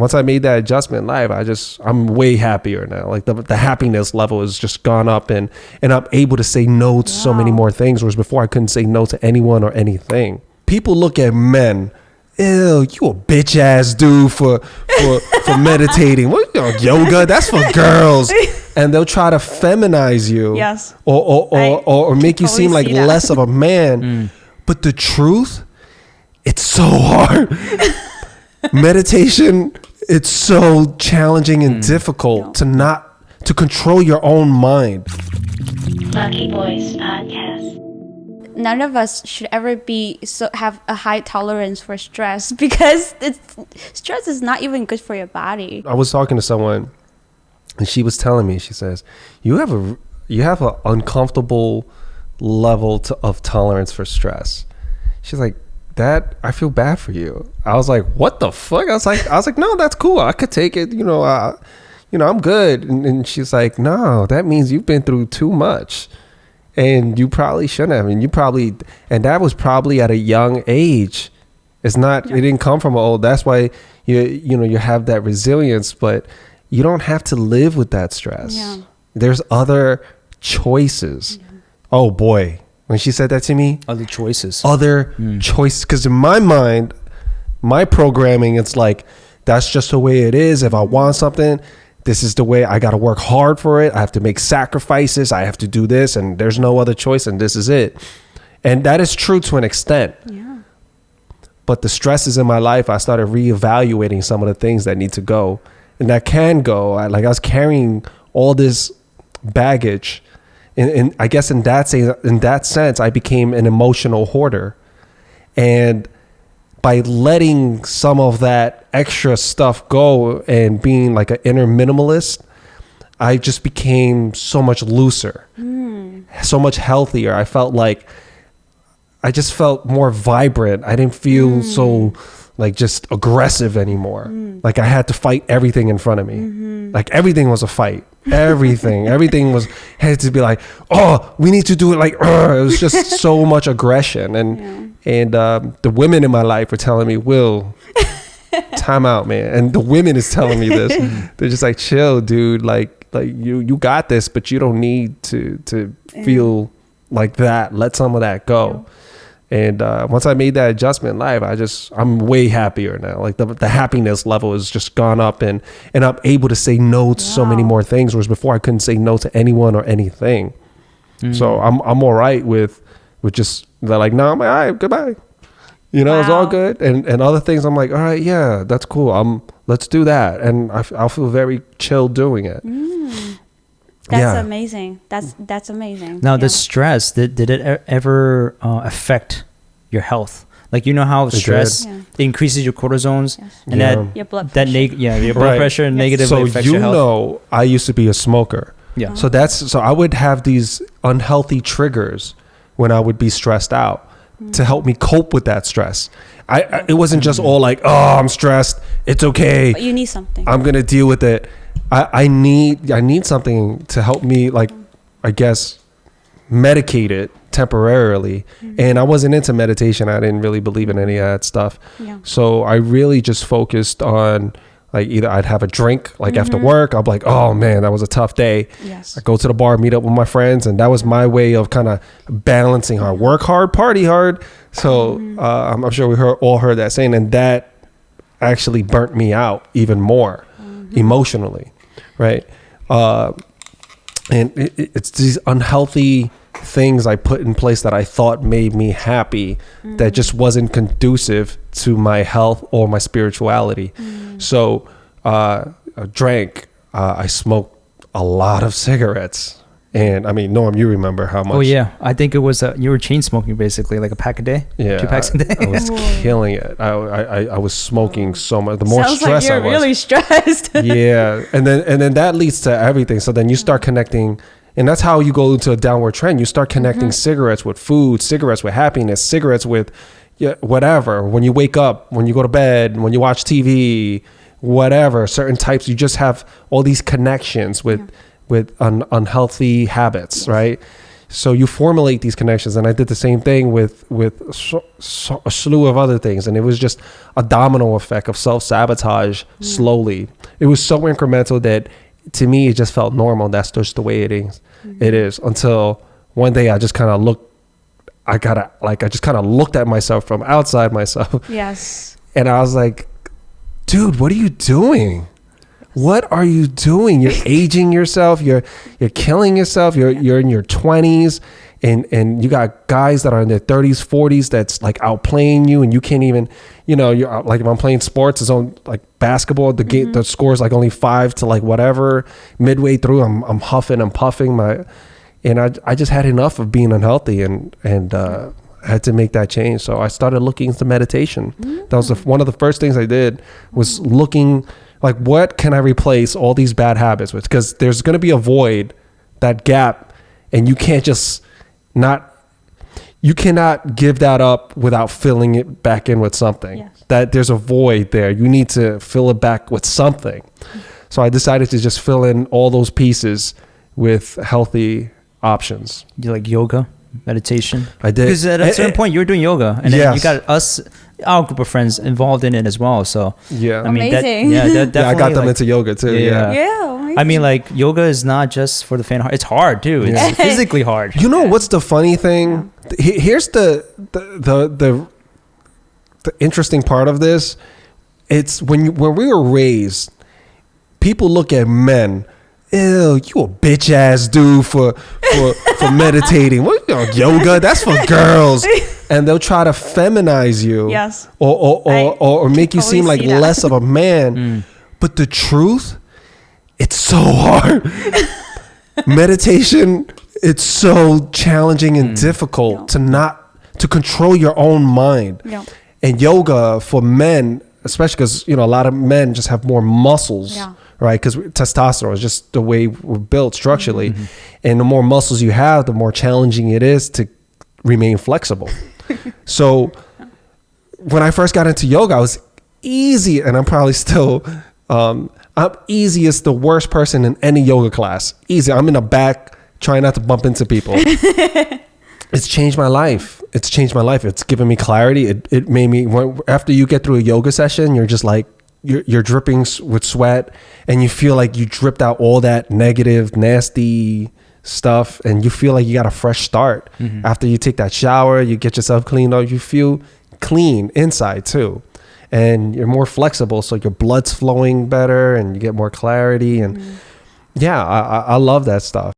once I made that adjustment in life, I'm way happier now. Like the happiness level has just gone up, and I'm able to say no to so many more things, whereas before I couldn't say no to anyone or anything. People look at men, ew, you a bitch ass dude for meditating. What, yoga? That's for girls. And they'll try to feminize you, yes, or make you seem like less of a man. But the truth, it's so hard. Meditation, it's so challenging and difficult to control your own mind. Lucky Boys Podcast. None of us should ever have a high tolerance for stress, because stress is not even good for your body. I was talking to someone, and she was telling me, she says, you have an uncomfortable level of tolerance for stress. She's like, that, I feel bad for you. I was like, what the fuck? I was like, no, that's cool. I could take it. I'm good. And she's like, no, that means you've been through too much, and you probably shouldn't have. And that was probably at a young age. It's not, it didn't come from old. That's why you have that resilience, but you don't have to live with that stress. Yeah. There's other choices. Yeah. Oh boy. When she said that to me, other choices, because in my mind, my programming, it's like, that's just the way it is. If I want something, this is the way. I got to work hard for it. I have to make sacrifices. I have to do this, and there's no other choice, and this is it. And that is true to an extent. Yeah. But the stresses in my life, I started reevaluating some of the things that need to go and that can go. I was carrying all this baggage. And I guess in that sense, I became an emotional hoarder. And by letting some of that extra stuff go and being like an inner minimalist, I just became so much looser, so much healthier. I just felt more vibrant. I didn't feel so like just aggressive anymore. Like I had to fight everything in front of me. Like everything was a fight. Everything had to be like, oh, we need to do it. Like, it was just so much aggression. And the women in my life were telling me, Will, time out, man. And the women is telling me this. They're just like, chill, dude. Like you got this, but you don't need to feel like that. Let some of that go. And once I made that adjustment in life, I'm way happier now. Like the happiness level has just gone up, and I'm able to say no to so many more things, whereas before I couldn't say no to anyone or anything. So I'm all right with just, they're like, no, I'm like, all right, goodbye. It's all good. And other things, I'm like, all right, yeah, that's cool. Let's do that. And I'll feel very chill doing it. That's amazing. That's amazing. Now, the stress, did it ever affect your health? Like, how stress increases your cortisones, and that your blood pressure. Your blood pressure negatively affects your health. I used to be a smoker. Yeah. So I would have these unhealthy triggers when I would be stressed out to help me cope with that stress. It wasn't just all like, oh, I'm stressed, it's okay. But you need something. I'm gonna deal with it. I need something to help me, like, I guess, medicate it temporarily. And I wasn't into meditation. I didn't really believe in any of that stuff. Yeah. So I really just focused on, like, either I'd have a drink, like after work. I'll be like, oh man, that was a tough day. Yes. I go to the bar, meet up with my friends, and that was my way of kind of balancing hard. Work hard, party hard. So I'm sure we all heard that saying, and that actually burnt me out even more emotionally. Right. And it's these unhealthy things I put in place that I thought made me happy that just wasn't conducive to my health or my spirituality. So I drank, I smoked a lot of cigarettes. And I mean, Norm, you remember how much? Oh yeah, I think it was you were chain smoking basically, like a pack a day. Yeah, 2 packs a day. I was killing it. I was smoking so much. The more Sounds stressed like you're really stressed. Yeah, and then that leads to everything. So then you start connecting, and that's how you go into a downward trend. You start connecting cigarettes with food, cigarettes with happiness, cigarettes with whatever. When you wake up, when you go to bed, when you watch TV, whatever, certain types. You just have all these connections with unhealthy habits, right? So you formulate these connections, and I did the same thing with a slew of other things, and it was just a domino effect of self-sabotage slowly. It was so incremental that to me it just felt normal. That's just the way it is. It is, until one day I just kind of looked at myself from outside myself. Yes. And I was like, dude, what are you doing? What are you doing? You're aging yourself. You're killing yourself. You're in your 20s, and you got guys that are in their 30s, 40s that's like outplaying you, and you can't even, you're like, if I'm playing sports, it's on like basketball, the game, the score is like only 5 to like whatever. Midway through, I'm huffing and puffing and I just had enough of being unhealthy, and I had to make that change. So I started looking into meditation. That was one of the first things I did, was looking like, what can I replace all these bad habits with? Because there's going to be a void, that gap, and you can't just you cannot give that up without filling it back in with something. Yes. That there's a void there. You need to fill it back with something. So I decided to just fill in all those pieces with healthy options. You like yoga, meditation? I did. Because at a certain point, you were doing yoga, and then Yes. you got our group of friends involved in it as well. So Yeah. I mean, Amazing. that Yeah, I got definitely, them like, into yoga too. Yeah. Yeah. I mean, like, yoga is not just for the faint heart. It's hard too. It's Yeah. physically hard. You know what's the funny thing? Here's the interesting part of this. It's when we were raised, people look at men. Ew, you a bitch ass dude for meditating. What, yoga? That's for girls. And they'll try to feminize you. Yes. Or make you totally seem like see that. less of a man. But the truth, it's so hard. Meditation, it's so challenging and difficult to control your own mind. Yeah. And yoga for men, especially because a lot of men just have more muscles, right? Because testosterone is just the way we're built structurally, and the more muscles you have, the more challenging it is to remain flexible. So when I first got into yoga, I was easy, and I'm probably still I'm easiest the worst person in any yoga class. Easy. I'm in the back trying not to bump into people. It's changed my life. It's given me clarity. It made me, after you get through a yoga session, you're just like, you're dripping with sweat, and you feel like you dripped out all that negative, nasty stuff, and you feel like you got a fresh start. After you take that shower, you get yourself cleaned up, you feel clean inside too. And you're more flexible, so your blood's flowing better, and you get more clarity. And I love that stuff.